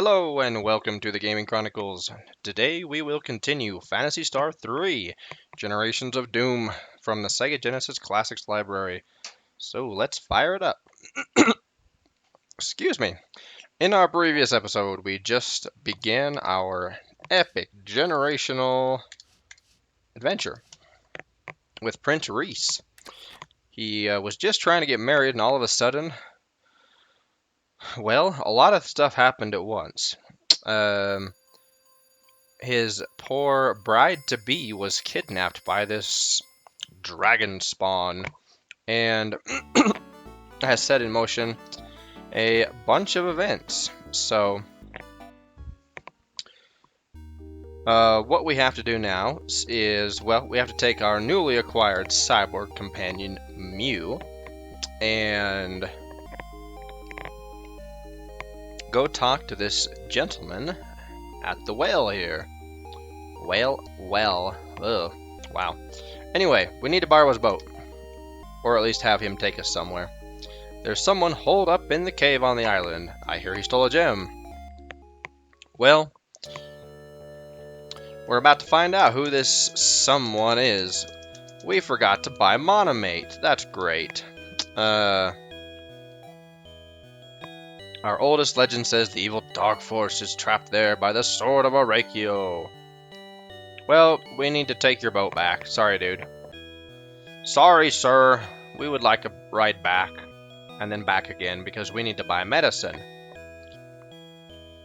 Hello and welcome to the Gaming Chronicles. Today we will continue Phantasy Star 3, Generations of Doom from the Sega Genesis Classics Library. So let's fire it up. Excuse me. In our previous episode, we just began our epic generational adventure with Prince Rhys. He was just trying to get married and all of a sudden, well, a lot of stuff happened at once. Um, his poor bride-to-be was kidnapped by this dragon spawn and has set in motion a bunch of events. So, what we have to do now is, well, we have to take our newly acquired cyborg companion, Mew, and go talk to this gentleman at the well here. Well, ugh, wow. Anyway, we need to borrow his boat, or at least have him take us somewhere. There's someone holed up in the cave on the island. I hear he stole a gem. Well, we're about to find out who this someone is. We forgot to buy Monomate. That's great. Our oldest legend says the evil dog force is trapped there by the sword of Orakio. Well, we need to take your boat back. Sorry, dude. Sorry, sir. We would like a ride back. And then back again, because we need to buy medicine.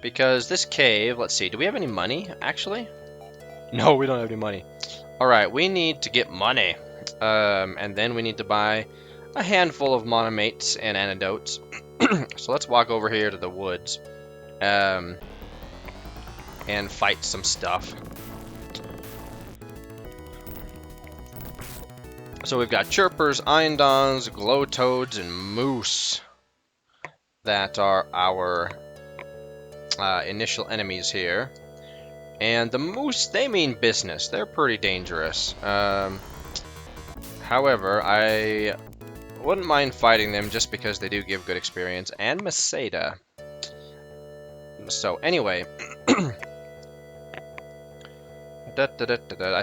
Because this cave, let's see, do we have any money, actually? No, we don't have any money. Alright, we need to get money. And then we need to buy a handful of monomates and antidotes. So let's walk over here to the woods. And fight some stuff. So we've got chirpers, eindons, glowtoads, and moose that are our initial enemies here. And the moose, they mean business. They're pretty dangerous. However, I wouldn't mind fighting them just because they do give good experience. And Masada. So anyway, I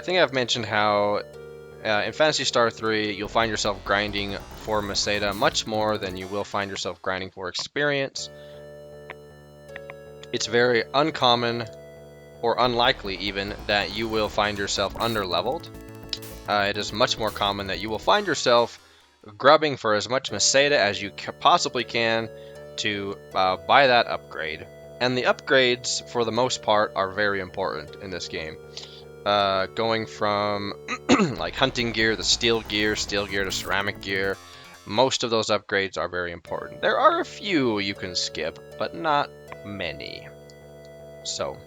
think I've mentioned how in Phantasy Star 3, you'll find yourself grinding for Masada much more than you will find yourself grinding for experience. It's very uncommon, or unlikely even, that you will find yourself underleveled. It is much more common that you will find yourself grubbing for as much Masada as you possibly can to buy that upgrade. And the upgrades, for the most part, are very important in this game. Going from like hunting gear, the steel gear to ceramic gear. Most of those upgrades are very important. There are a few you can skip, but not many. So,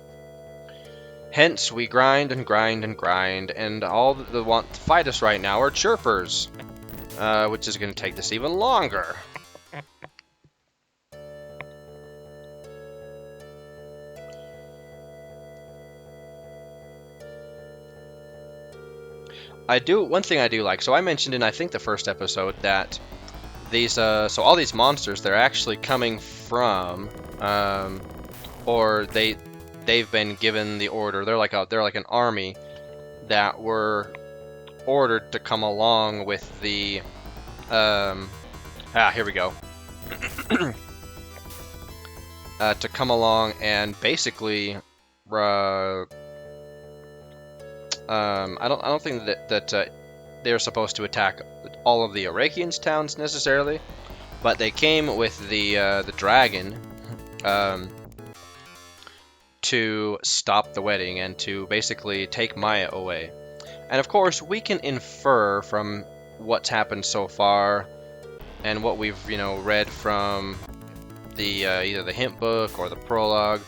hence we grind and grind and grind, and all that want to fight us right now are chirpers, which is going to take this even longer. One thing I do like, so I mentioned in I think the first episode that these, so all these monsters, they're actually coming from, or they've been given the order. They're like an army that were ordered to come along with the, here we go. To come along and basically, I don't think that they're supposed to attack all of the Orakians' towns necessarily, but they came with the dragon to stop the wedding and to basically take Maia away. And of course, we can infer from what's happened so far and what we've read from the either the hint book or the prologue.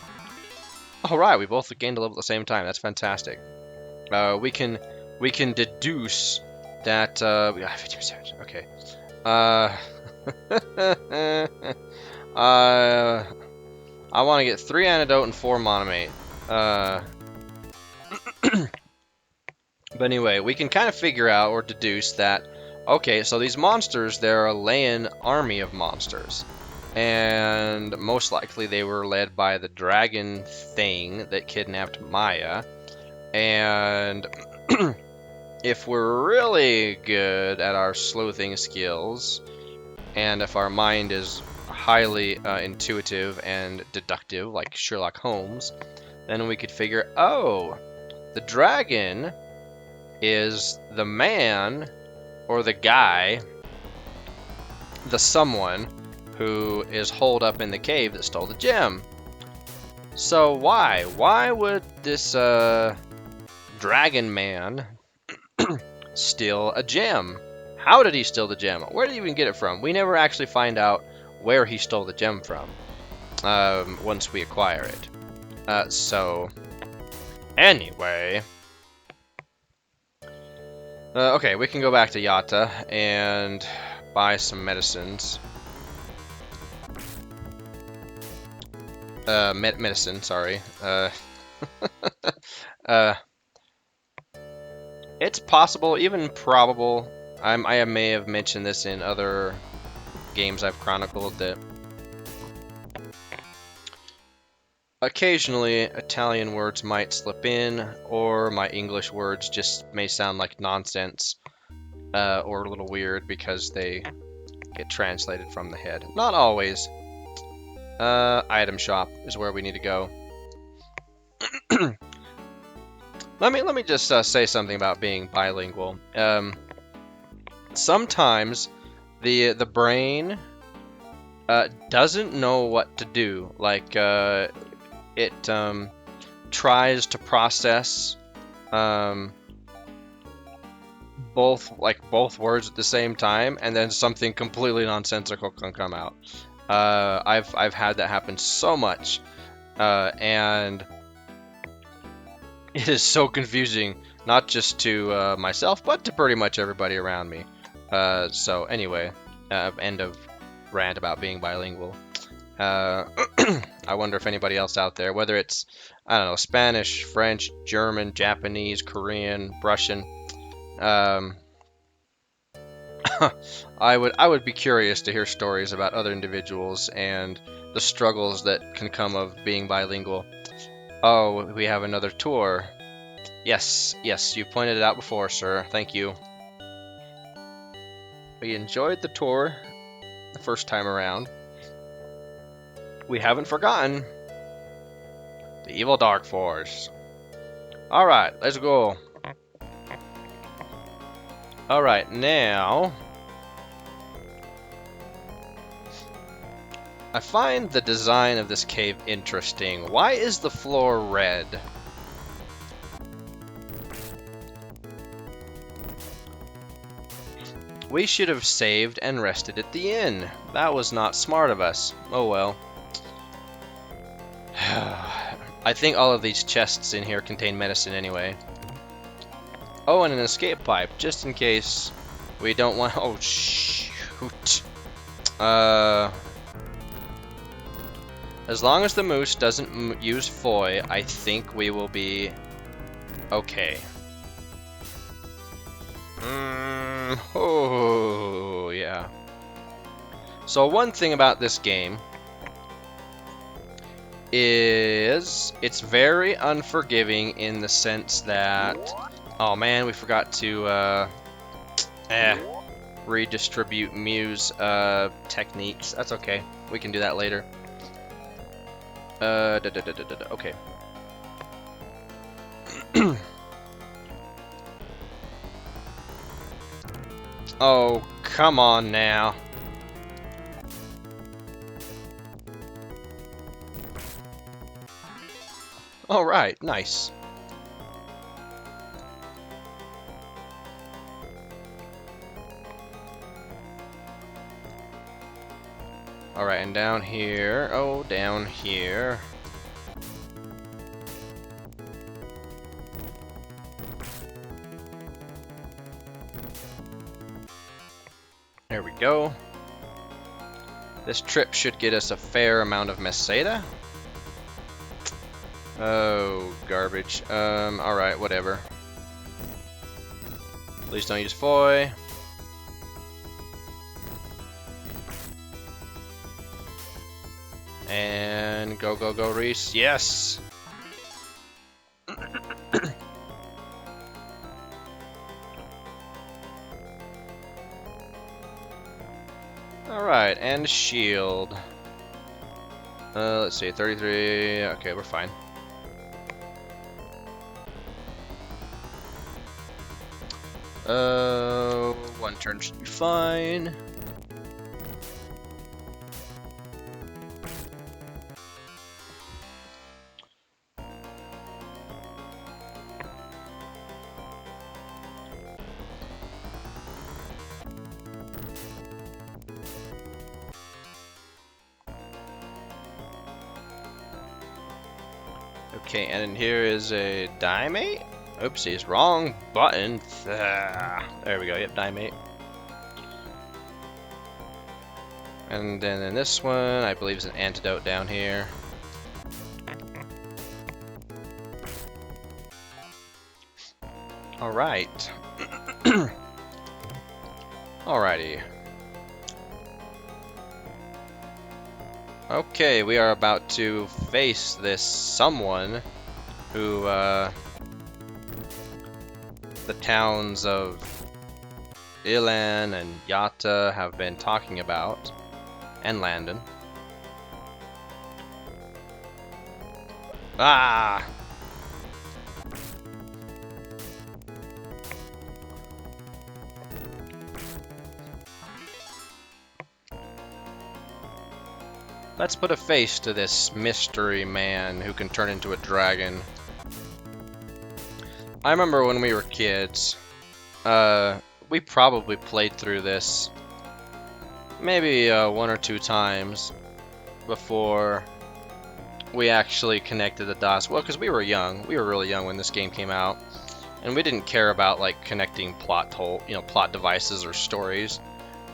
All right, we both gained a level at the same time. That's fantastic. We can deduce that we got 50%. Okay. I want to get 3 antidote and 4 monomate. But anyway, we can kind of figure out or deduce that. Okay, so these monsters, they're a Leyan army of monsters, and most likely they were led by the dragon thing that kidnapped Maia. And if we're really good at our sleuthing skills, and if our mind is highly intuitive and deductive, like Sherlock Holmes, then we could figure, oh, the dragon is the man or the guy, the someone who is holed up in the cave that stole the gem. So why? Why would this dragon man steal a gem? How did he steal the gem? Where did he even get it from? We never actually find out where he stole the gem from once we acquire it. So, anyway. Okay, we can go back to Yatta and buy some medicines. Medicine, sorry. It's possible, even probable. I may have mentioned this in other games I've chronicled, that occasionally Italian words might slip in, or my English words just may sound like nonsense, or a little weird because they get translated from the head. Not always. Item shop is where we need to go. Let me just say something about being bilingual. Sometimes the brain doesn't know what to do. Like it tries to process both words at the same time, and then something completely nonsensical can come out. I've had that happen so much, and it is so confusing, not just to myself, but to pretty much everybody around me. So anyway, end of rant about being bilingual. I wonder if anybody else out there, whether it's, I don't know, Spanish, French, German, Japanese, Korean, Russian, I would be curious to hear stories about other individuals and the struggles that can come of being bilingual. Oh, we have another tour. Yes, you pointed it out before, sir. Thank you. We enjoyed the tour the first time around. We haven't forgotten the evil Dark Force. Alright, let's go. Alright, now I find the design of this cave interesting. Why is the floor red? We should have saved and rested at the inn. That was not smart of us. Oh well. I think all of these chests in here contain medicine anyway. Oh, and an escape pipe, just in case we don't want... Oh, shoot. As long as the moose doesn't use foy, I think we will be okay. Oh, yeah. So one thing about this game is it's very unforgiving in the sense that... Oh man, we forgot to redistribute Muse techniques. That's okay. We can do that later. Okay. Oh, come on now. All right, nice. All right, and down here. Oh, down here. There we go. This trip should get us a fair amount of meseta. Oh, garbage. Alright, whatever. Please don't use foy. And go, go, go, Rhys. Yes! Alright, and shield. Let's see, 33. Okay, we're fine. One turn should be fine. Okay, and here is a Diamate? Oopsies, wrong button. There we go, yep, Diamate. And then in this one, I believe is an antidote down here. Alright. Alrighty. Okay, we are about to face this someone who, the towns of Ilan and Yatta have been talking about, and Landon. Ah! Let's put a face to this mystery man who can turn into a dragon. I remember when we were kids, we probably played through this maybe 1 or 2 times before we actually connected the dots. Well, because we were young. We were really young when this game came out, and we didn't care about like connecting plot devices or stories.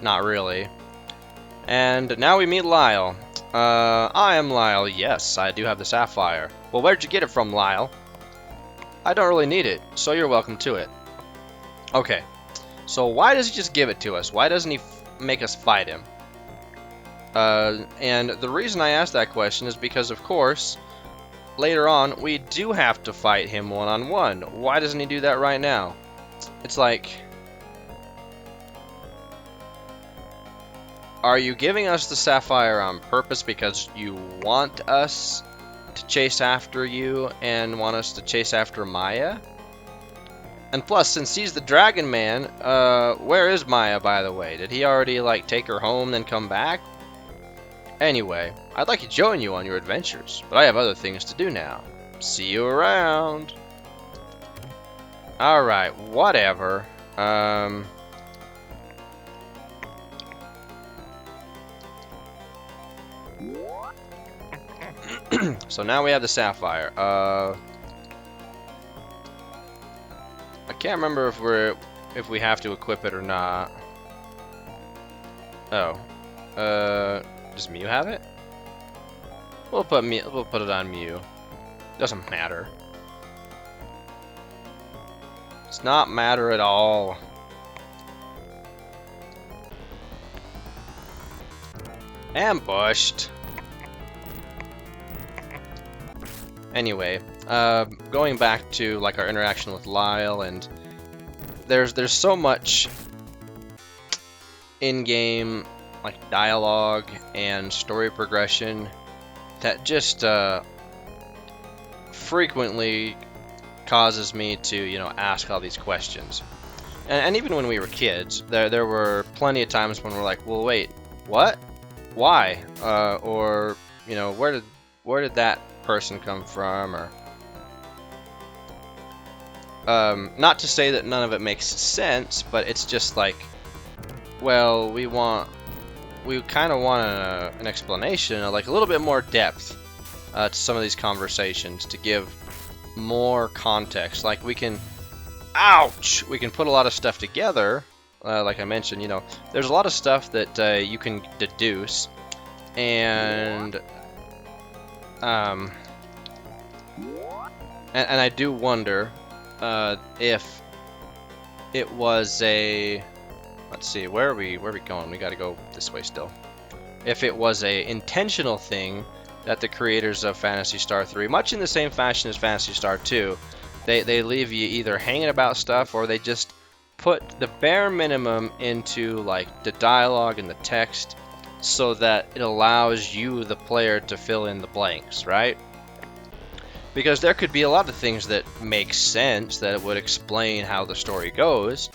Not really. And now we meet Lyle. I am Lyle. Yes, I do have the sapphire. Well, where'd you get it from, Lyle? I don't really need it, so you're welcome to it. Okay, so why does he just give it to us? Why doesn't he make us fight him? And the reason I asked that question is because, of course, later on, we do have to fight him one-on-one. Why doesn't he do that right now? It's like... Are you giving us the sapphire on purpose because you want us to chase after you and want us to chase after Maia? And plus, since he's the Dragon Man, where is Maia, by the way? Did he already, like, take her home then come back? Anyway, I'd like to join you on your adventures, but I have other things to do now. See you around. Alright, whatever. So now we have the sapphire. I can't remember if we have to equip it or not. Oh. Does Mew have it? We'll put it on Mew. Doesn't matter. It's not matter at all. Ambushed. Anyway, going back to like our interaction with Lyle, and there's so much in-game like dialogue and story progression that just frequently causes me to ask all these questions. And even when we were kids, there were plenty of times when we're like, well, wait, what? Why? Or where did that person come from? Or not to say that none of it makes sense, but it's just like, well, we kind of want an explanation, like a little bit more depth to some of these conversations to give more context. Like we can put a lot of stuff together, like I mentioned, there's a lot of stuff that you can deduce, and I do wonder if it was a... Let's see, where are we going? We gotta go this way still. If it was a intentional thing that the creators of Phantasy Star 3, much in the same fashion as Phantasy Star 2, they leave you either hanging about stuff, or they just put the bare minimum into like the dialogue and the text so that it allows you, the player, to fill in the blanks, right? Because there could be a lot of things that make sense, that would explain how the story goes,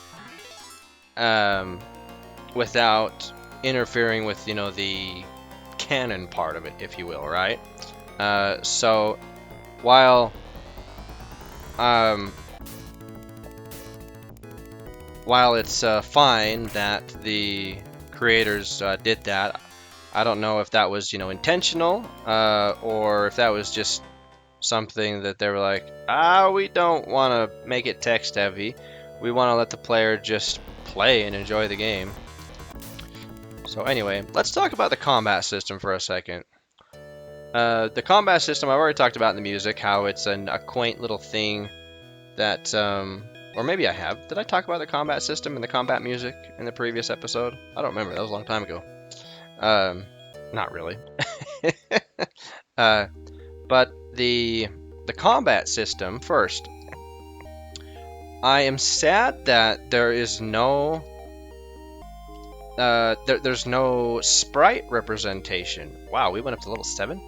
without interfering with, you know, the canon part of it, if you will, right? So while it's fine that the creators did that, I don't know if that was, you know, intentional, or if that was just something that they were like, we don't want to make it text heavy. We want to let the player just play and enjoy the game. So anyway, let's talk about the combat system for a second. The combat system I've already talked about in the music, how it's a quaint little thing that, or maybe I have. Did I talk about the combat system and the combat music in the previous episode? I don't remember. That was a long time ago. Not really. But the combat system first. I am sad that there is no there's no sprite representation. Wow, we went up to level 7.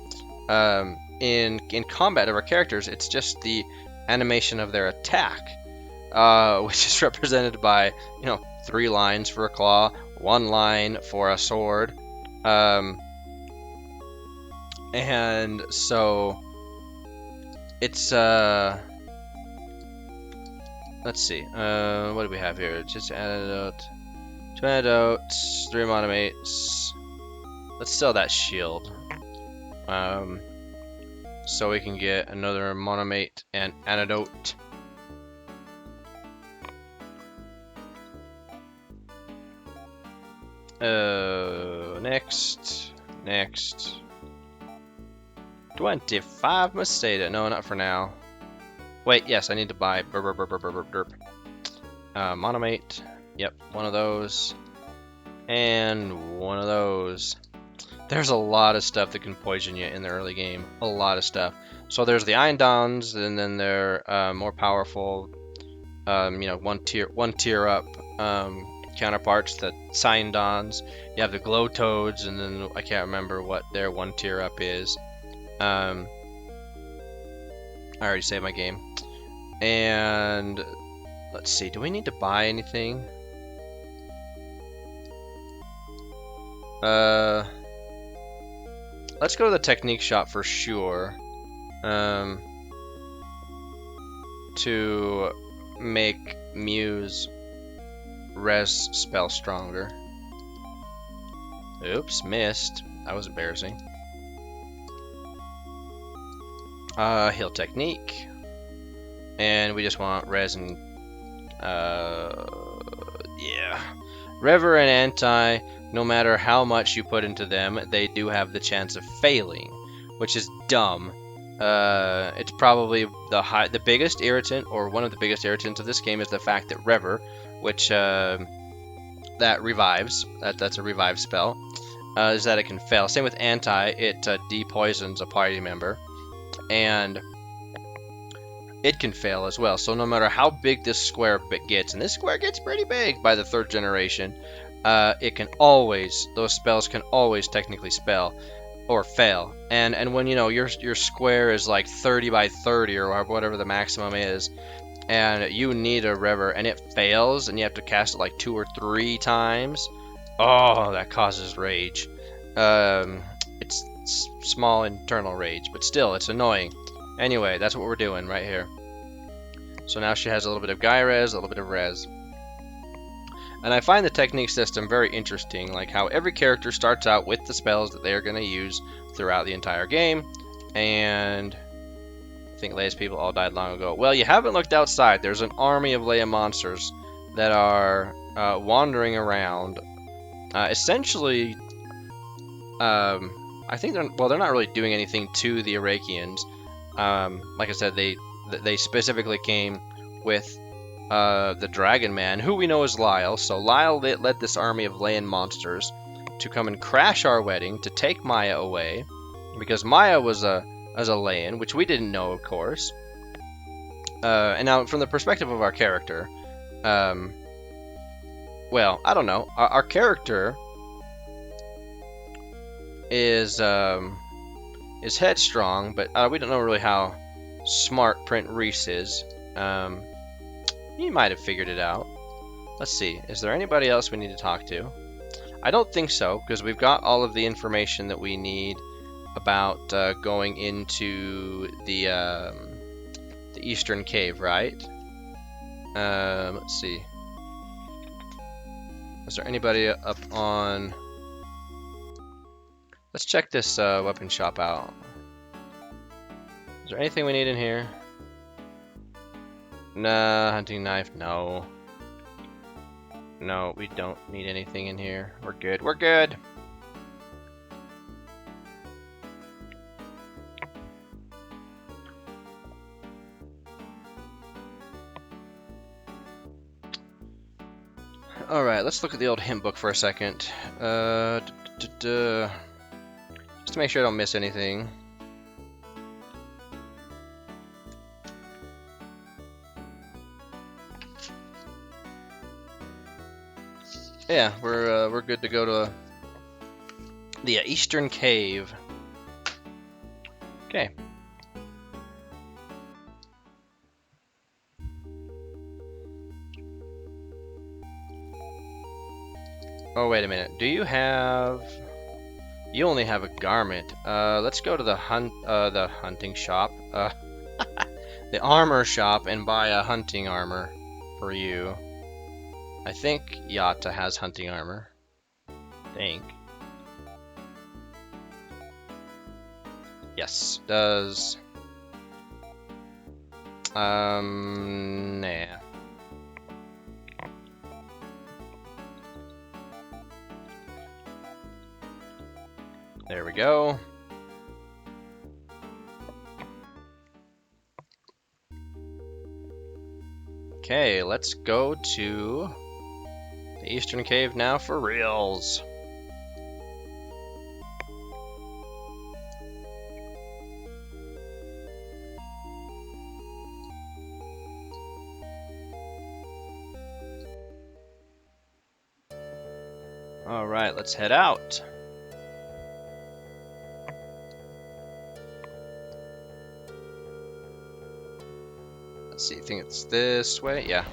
In combat of our characters, it's just the animation of their attack, which is represented by, you know, 3 lines for a claw, 1 line for a sword, and so it's let's see, what do we have here? Just antidote, 2 antidotes, 3 monomates. Let's sell that shield, so we can get another monomate and antidote. Next. 25 Masada. No, not for now. Wait, yes, I need to buy monomate. Yep, one of those. And one of those. There's a lot of stuff that can poison you in the early game. A lot of stuff. So there's the Iron Dons, and then they're more powerful, you know, one tier up counterparts, the Cyan Dons. You have the Glow Toads, and then I can't remember what their 1 tier up is. I already saved my game. And let's see, do we need to buy anything? Let's go to the technique shop for sure, to make Muse res spell stronger. Oops, missed. That was embarrassing. Heal technique, and we just want res and yeah, Rever and Anti. No matter how much you put into them, they do have the chance of failing, which is dumb. It's probably the biggest irritant, or one of the biggest irritants of this game, is the fact that Rever, which that revives, that's a revive spell, is that it can fail. Same with Anti, it depoisons a party member, and it can fail as well. So no matter how big this square gets, and this square gets pretty big by the 3rd generation, it can always, those spells can always technically spell or fail. And when, you know, your square is like 30 by 30 or whatever the maximum is, and you need a Rever and it fails and you have to cast it like 2 or 3 times, oh, that causes rage. It's small internal rage, but still, it's annoying. Anyway, that's what we're doing right here. So now she has a little bit of Guy Res, a little bit of Res. And I find the technique system very interesting, like how every character starts out with the spells that they are going to use throughout the entire game. And I think Leia's people all died long ago. Well, you haven't looked outside. There's an army of Leia monsters that are wandering around. Essentially, I think they're not really doing anything to the Iraqians. Like I said, they specifically came with the Dragon Man, who we know is Lyle. So Lyle led this army of Leian monsters to come and crash our wedding, to take Maia away, because Maia was a lay-in, which we didn't know, of course. And now, from the perspective of our character, well, I don't know. Our character is headstrong, but we don't know really how smart Rhys is. He might have figured it out. Let's see. Is there anybody else we need to talk to? I don't think so, because we've got all of the information that we need about going into the Eastern Cave, right? Let's see. Is there anybody up on... Let's check this weapon shop out. Is there anything we need in here? Nah, hunting knife, no. No, we don't need anything in here. We're good, we're good! Alright, let's look at the old hint book for a second. Just to make sure I don't miss anything. Yeah, we're good to go to the Eastern Cave. Okay. Oh, wait a minute. Do you have... You only have a garment. Let's go to the hunting shop. The armor shop and buy a hunting armor for you. I think Yatta has hunting armor. Yes, does. Nah. There we go. Okay, let's go to the Eastern Cave now for reals. All right, let's head out. Let's see, I think it's this way. Yeah.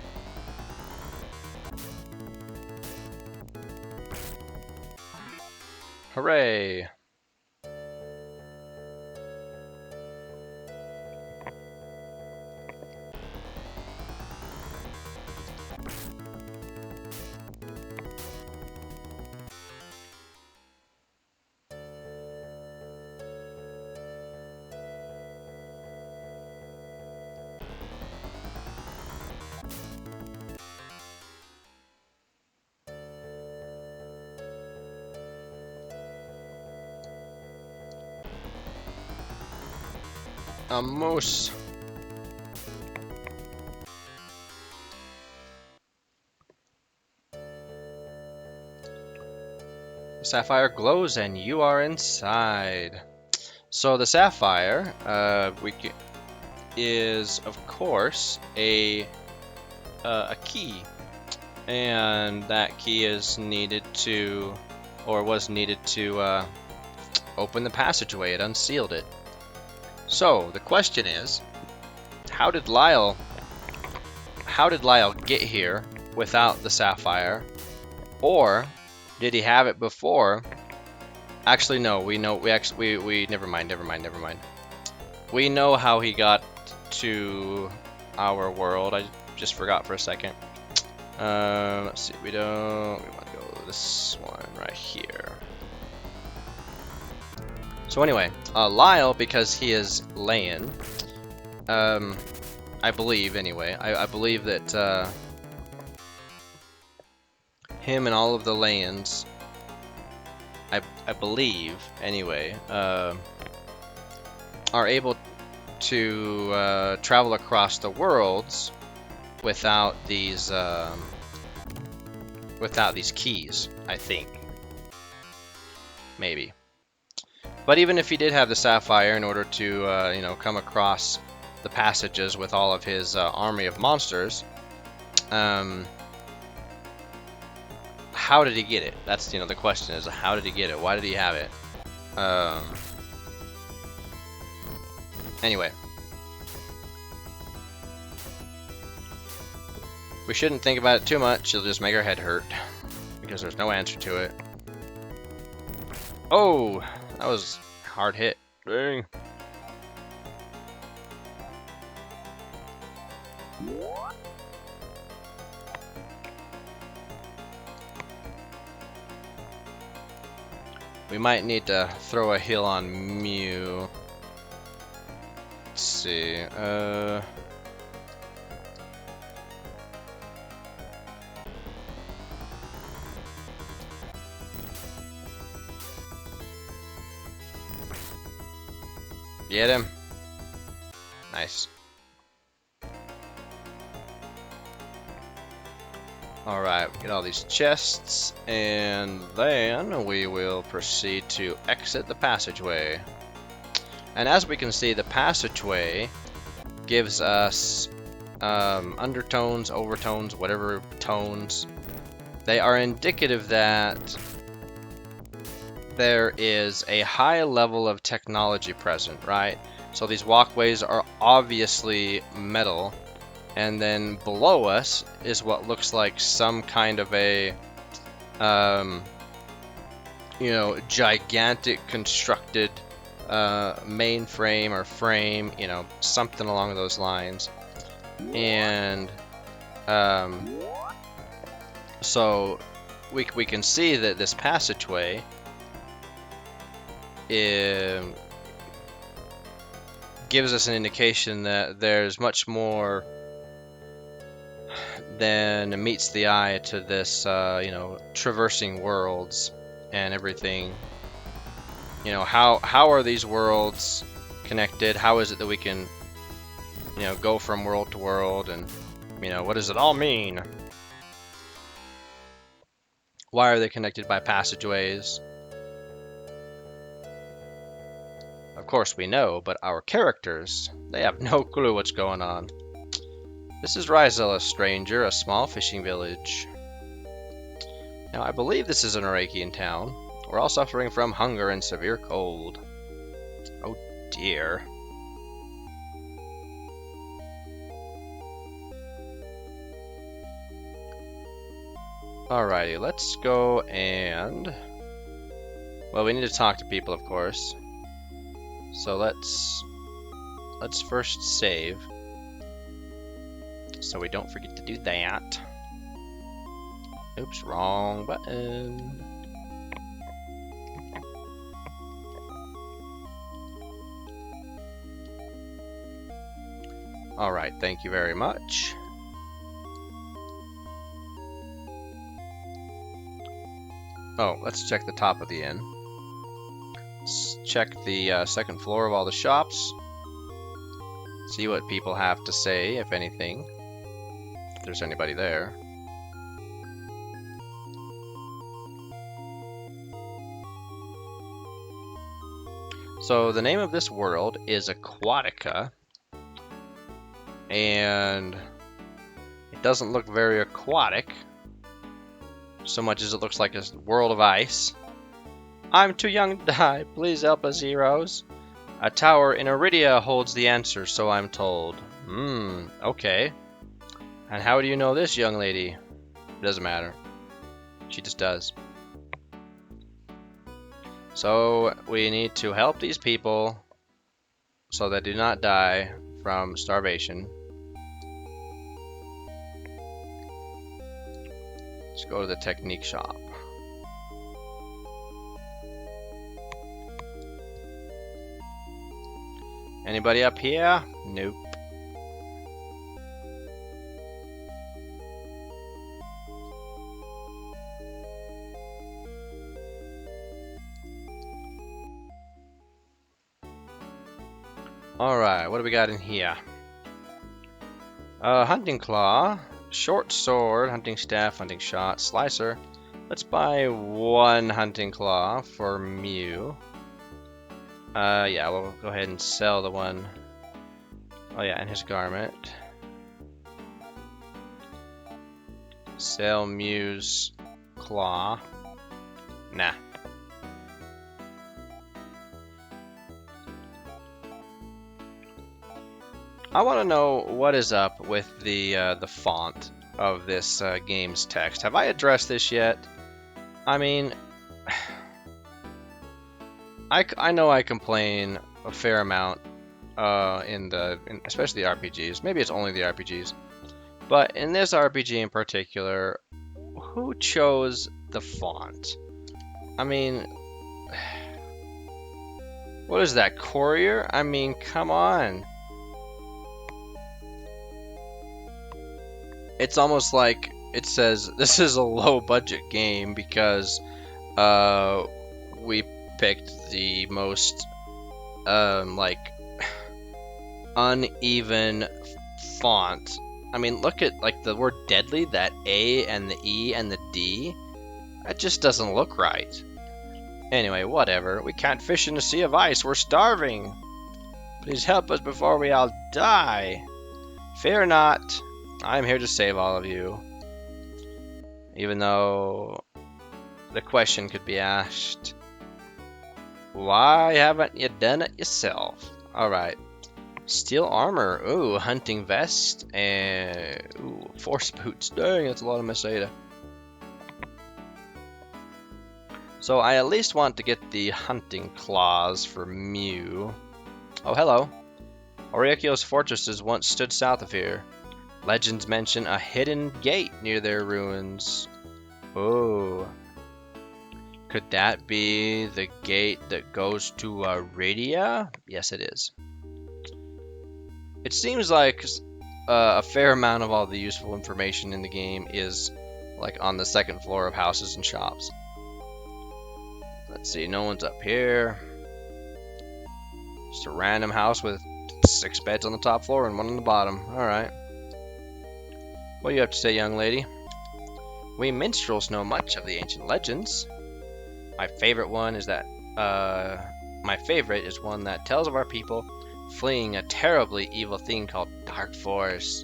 Hooray! A moose. The sapphire glows and you are inside. So the sapphire is of course a key, and that key is needed to, or was needed to, open the passageway. It unsealed it. So the question is, how did Lyle get here without the sapphire, or did he have it before? Actually, no. We never mind. We know how he got to our world. I just forgot for a second. Let's see. We want to go this one right here. So anyway, Lyle, because he is Layan, I believe anyway, I believe that him and all of the Layans, I believe anyway, are able to travel across the worlds without these keys, I think. Maybe. But even if he did have the sapphire in order to, you know, come across the passages with all of his army of monsters, how did he get it? That's, you know, the question is, how did he get it? Why did he have it? Anyway. We shouldn't think about it too much, it'll just make our head hurt. Because there's no answer to it. Oh! That was a hard hit. Dang. We might need to throw a heal on Mew. Let's see. Get him. Nice. Alright, we get all these chests, and then we will proceed to exit the passageway. And as we can see, the passageway gives us undertones, overtones, whatever tones. They are indicative that there is a high level of technology present, right? So these walkways are obviously metal. And then below us is what looks like some kind of a, you know, gigantic constructed mainframe or frame, you know, something along those lines. And so we can see that this passageway gives us an indication that there's much more than meets the eye to this, you know, traversing worlds and everything. You know, how are these worlds connected? How is it that we can, you know, go from world to world, and, you know, what does it all mean? Why are they connected by passageways? Of course we know, but our characters, they have no clue what's going on. This is Rhys, a stranger, a small fishing village. Now, I believe this is an Arakian town. We're all suffering from hunger and severe cold. Oh dear. Alrighty, let's go and... well, we need to talk to people, of course. So let's first save, so we don't forget to do that. Oops, wrong button. Alright, thank you very much. Oh, let's check the top of the inn. Let's check the second floor of all the shops. See what people have to say, if anything. If there's anybody there. So the name of this world is Aquatica. And it doesn't look very aquatic, so much as it looks like a world of ice. I'm too young to die. Please help us, heroes. A tower in Iridia holds the answer, so I'm told. Okay. And how do you know this, young lady? It doesn't matter. She just does. So we need to help these people so they do not die from starvation. Let's go to the technique shop. Anybody up here? Nope. Alright, what do we got in here? Hunting claw, short sword, hunting staff, hunting shot, slicer. Let's buy one hunting claw for Mew. Yeah, we'll go ahead and sell the one. Oh yeah, and his garment. Sell Muse Claw. Nah. I want to know what is up with the font of this game's text. Have I addressed this yet? I mean, I know I complain a fair amount especially the RPGs. Maybe it's only the RPGs, but in this RPG in particular, who chose the font? I mean, what is that, Courier? I mean, come on. It's almost like it says this is a low budget game because we picked the most like uneven font. I mean, look at like the word deadly, that A and the E and the D. That just doesn't look right. Anyway, whatever. We can't fish in a sea of ice. We're starving. Please help us before we all die. Fear not. I'm here to save all of you. Even though the question could be asked, why haven't you done it yourself? Alright. Steel armor. Ooh, hunting vest. And ooh, force boots. Dang, that's a lot of Meseta. So I at least want to get the hunting claws for Mew. Oh, hello. Oriakio's fortresses once stood south of here. Legends mention a hidden gate near their ruins. Oh. Could that be the gate that goes to Aradia? Yes, it is. It seems like a fair amount of all the useful information in the game is like on the second floor of houses and shops. Let's see, no one's up here. Just a random house with 6 beds on the top floor and 1 on the bottom. Alright. What do you have to say, young lady? We minstrels know much of the ancient legends. My favorite is one that tells of our people fleeing a terribly evil thing called Dark Force.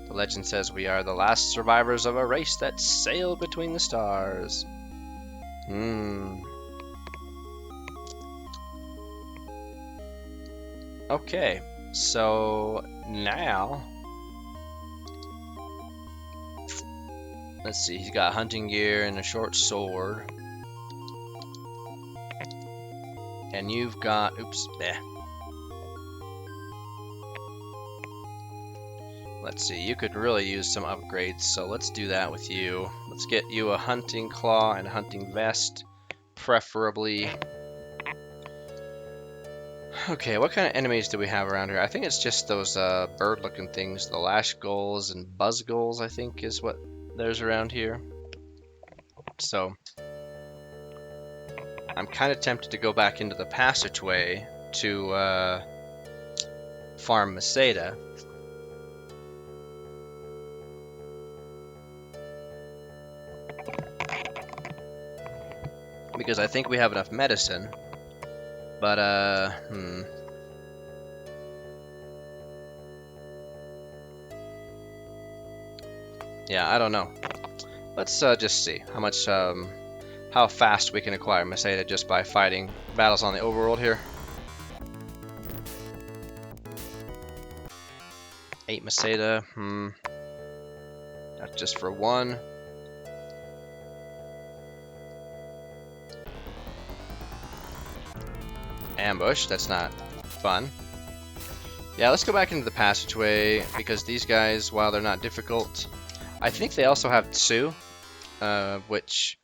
The legend says we are the last survivors of a race that sailed between the stars. Okay, so now let's see, he's got hunting gear and a short sword. And you've got, oops, there. Let's see, you could really use some upgrades, so let's do that with you. Let's get you a hunting claw and a hunting vest, preferably. Okay, what kind of enemies do we have around here? I think it's just those bird-looking things, the lash gulls and buzz gulls, I think is what there's around here. So, I'm kind of tempted to go back into the passageway to farm Meseta. Because I think we have enough medicine. But, yeah, I don't know. Let's just see how much, how fast we can acquire Meseta just by fighting battles on the overworld here. 8 Meseta, That's just for 1. Ambush, that's not fun. Yeah, let's go back into the passageway, because these guys, while they're not difficult, I think they also have Tsu, which,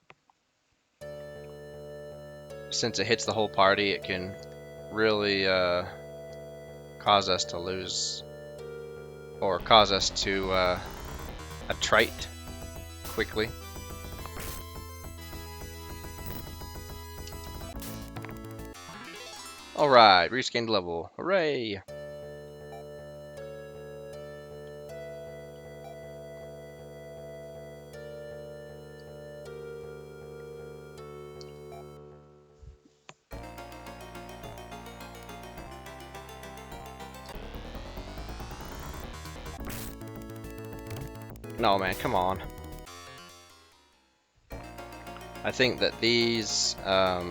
since it hits the whole party, it can really cause us to lose, or cause us to attrite quickly. Alright, Rhys gained level. Hooray! No, man, come on. I think that these, I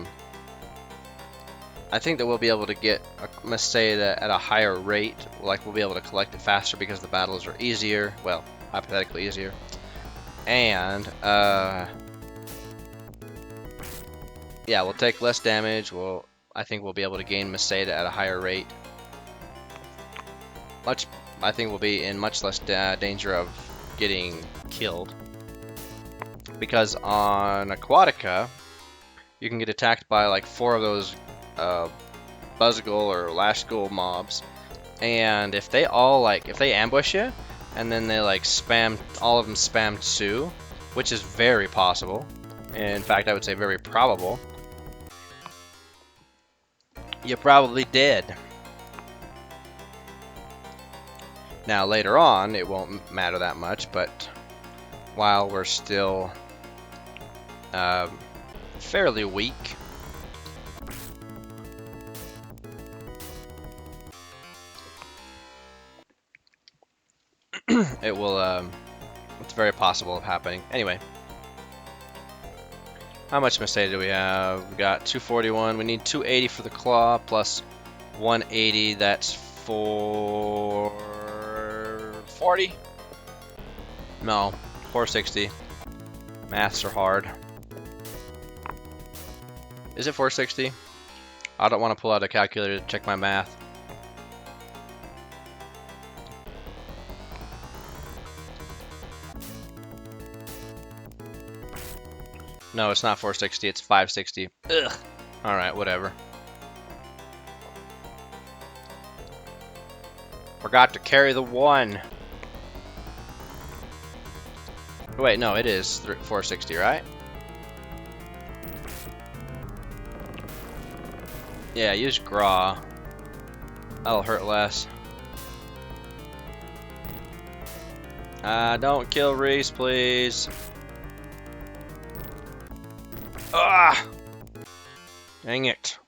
think that we'll be able to get a Meseta at a higher rate. Like, we'll be able to collect it faster because the battles are easier. Well, hypothetically easier. And, yeah, we'll take less damage. I think we'll be able to gain Meseta at a higher rate. I think we'll be in much less danger of getting killed. Because on Aquatica, you can get attacked by like 4 of those Buzzgul or Lashgul mobs, and if they ambush you, and then they like all of them spam Tsu, which is very possible. In fact, I would say very probable. You're probably dead. Now later on, it won't matter that much, but while we're still fairly weak, it will, it's very possible of happening. Anyway, how much Meseta do we have? We got 241. We need 280 for the claw, plus 180. That's 440? No, 460. Maths are hard. Is it 460? I don't want to pull out a calculator to check my math. No, it's not 460, it's 560. Ugh. Alright, whatever. Forgot to carry the 1. Wait, no, it is 460, right? Yeah, use Graw. That'll hurt less. Don't kill Rhys, please. Ah! Dang it.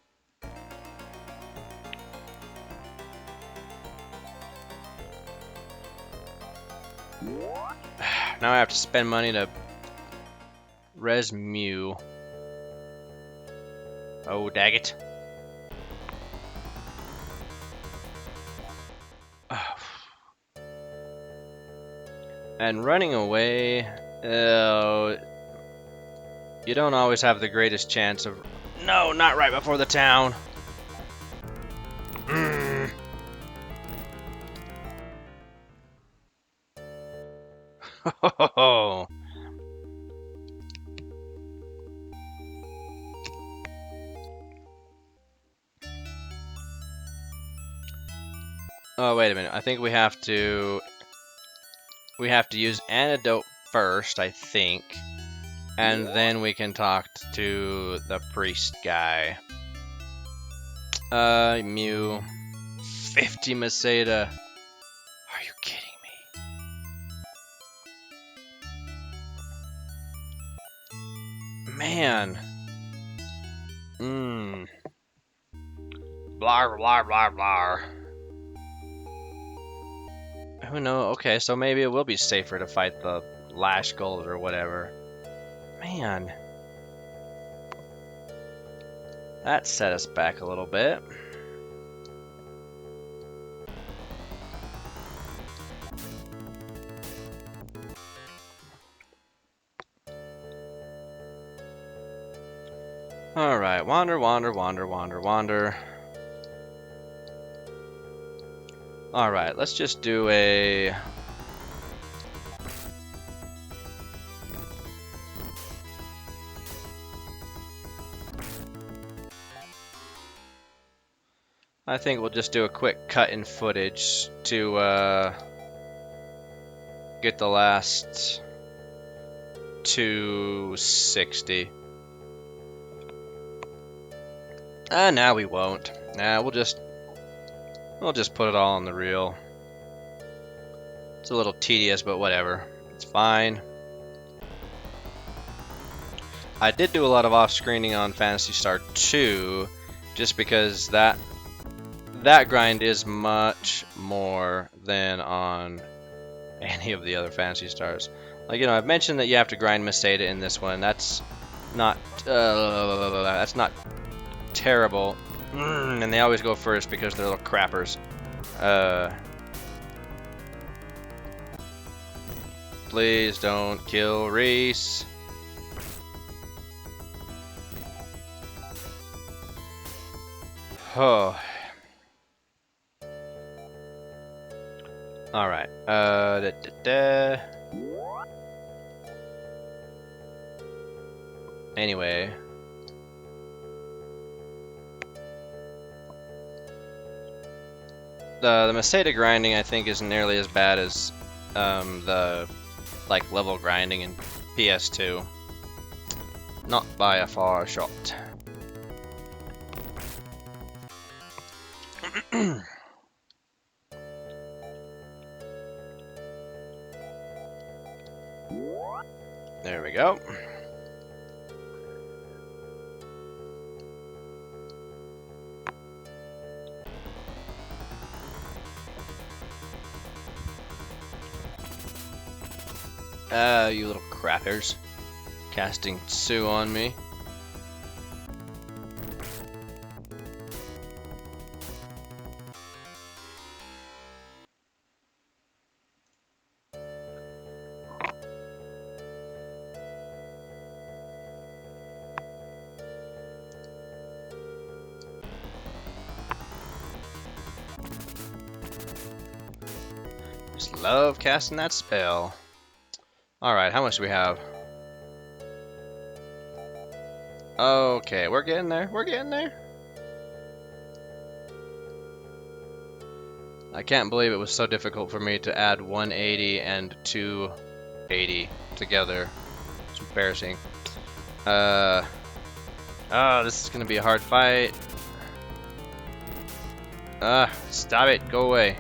Now I have to spend money to res Mew. Oh, daggit. And running away, you don't always have the greatest chance of... No, not right before the town. Oh, wait a minute. I think we have to use Antidote first, I think. And then we can talk to the priest guy. Mew. 50 Meseta. Are you kidding me? Man. Blar, blar, blar, blar. Who knows? Okay, so maybe it will be safer to fight the Lashgul or whatever. Man. That set us back a little bit. Alright, wander, wander, wander, wander, wander. Alright, let's just do a... I think we'll just do a quick cut in footage to get the last 260. Now we won't. Nah, we'll just put it all on the reel. It's a little tedious, but whatever. It's fine. I did do a lot of off-screening on Phantasy Star 2, just because that grind is much more than on any of the other Phantasy stars. Like, you know, I've mentioned that you have to grind Meseta in this one. That's not terrible. And they always go first because they're little crappers. Please don't kill Rhys. Oh. Alright. Anyway. The Meseta grinding, I think, isn't nearly as bad as the like level grinding in PS2. Not by a far shot. There we go. You little crappers. Casting Sue on me. Just love casting that spell. Alright, how much do we have? Okay, we're getting there. We're getting there. I can't believe it was so difficult for me to add 180 and 280 together. It's embarrassing. Oh, this is gonna be a hard fight. Stop it. Go away.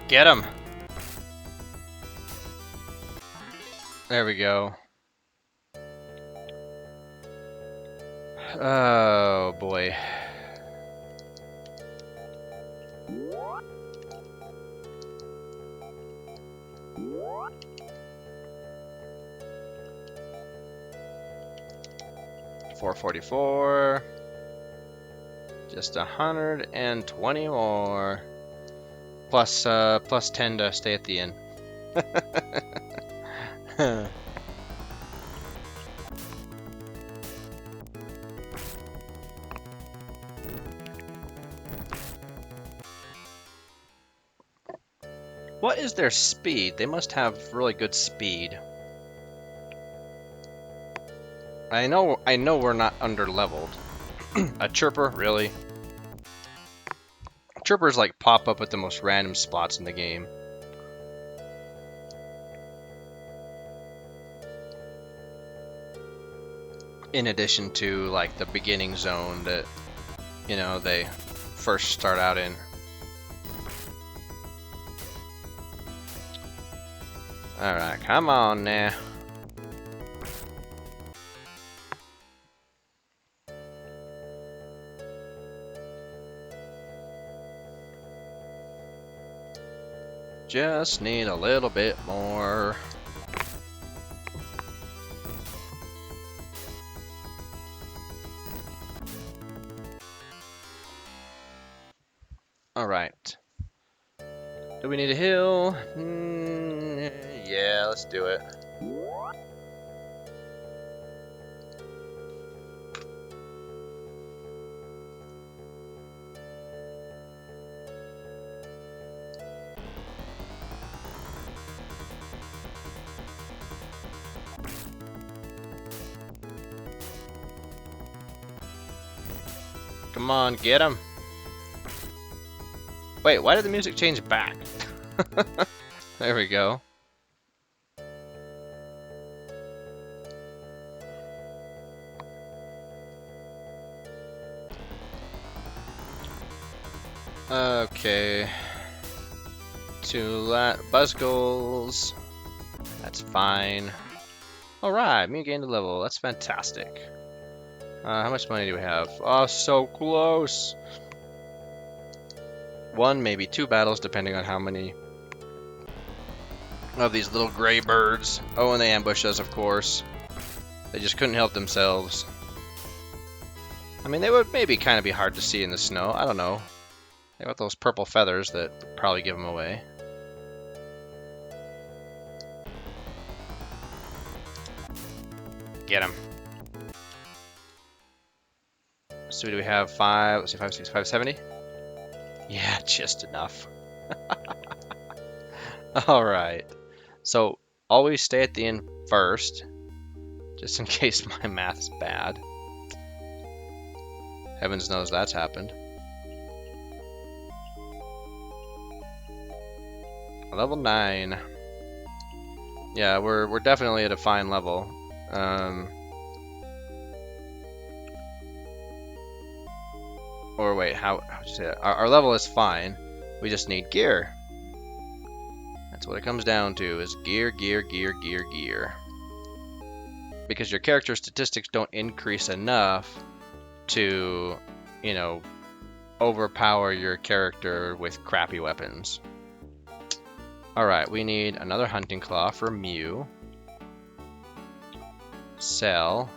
Get him. There we go. Oh boy. $444. Just 120 more. Plus 10 to stay at the inn. What is their speed? They must have really good speed. I know we're not under leveled. A chirper, really? Chirpers like pop up at the most random spots in the game. In addition to like the beginning zone that, you know, they first start out in. Alright, come on now. Just need a little bit more. Alright. Do we need a heal? Yeah, let's do it. Come on, get him. Wait, why did the music change back? There we go. Okay. 2 Buzzgoals. That's fine. Alright, me gained a level. That's fantastic. How much money do we have? Oh, so close. one, maybe two battles, depending on how many of these little gray birds. Oh, and they ambush us, of course. They just couldn't help themselves. I mean, they would maybe kind of be hard to see in the snow. I don't know. They got those purple feathers that probably give them away. Get him. So do we have 5? Let's see, 5, 6, 5, 70? Yeah, just enough. Alright. So, always stay at the end first. Just in case my math's bad. Heavens knows that's happened. Level 9. Yeah, we're definitely at a fine level. Or wait, how would you say that? Our level is fine. We just need gear. That's what it comes down to, is gear, gear, gear, gear, gear. Because your character statistics don't increase enough to, you know, overpower your character with crappy weapons. Alright, we need another hunting claw for Mew. Sell.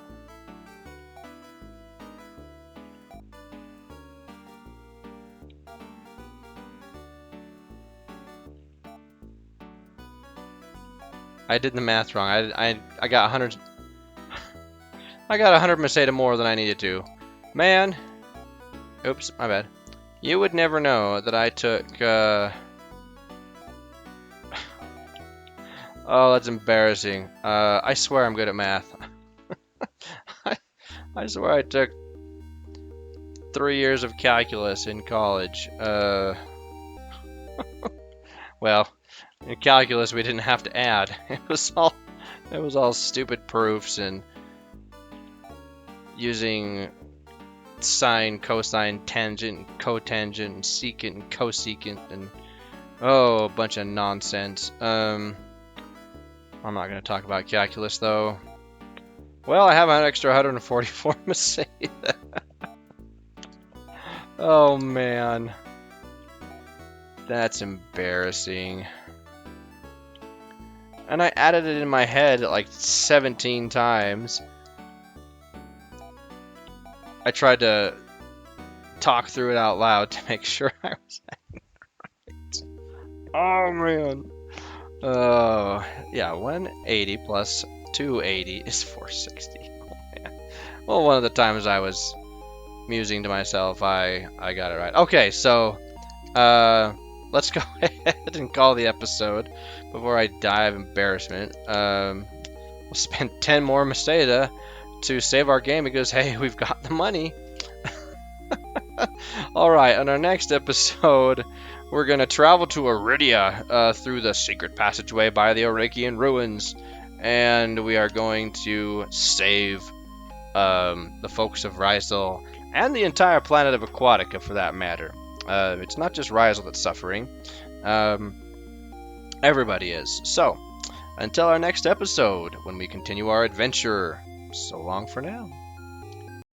I did the math wrong. I got 100. I got 100 Meseta more than I needed to. Man. Oops, my bad. You would never know that I took. Oh, that's embarrassing. I swear I'm good at math. I swear I took 3 years of calculus in college. Well. In calculus, we didn't have to add. It was all stupid proofs and using sine, cosine, tangent, cotangent, secant, and cosecant, and oh, a bunch of nonsense. I'm not going to talk about calculus though. Well, I have an extra 144 Meseta. Oh man, that's embarrassing. And I added it in my head like 17 times. I tried to talk through it out loud to make sure I was right. Oh man. Oh, yeah, 180 plus 280 is 460. Oh man. Well, one of the times I was musing to myself, I got it right. Okay, so let's go ahead and call the episode before I die of embarrassment. We'll spend 10 more Meseta to save our game because, hey, we've got the money. Alright, on our next episode, we're going to travel to Iridia through the secret passageway by the Orakian ruins. And we are going to save the folks of Rhys and the entire planet of Aquatica, for that matter. It's not just Rhys that's suffering. Everybody is. So, until our next episode, when we continue our adventure, so long for now.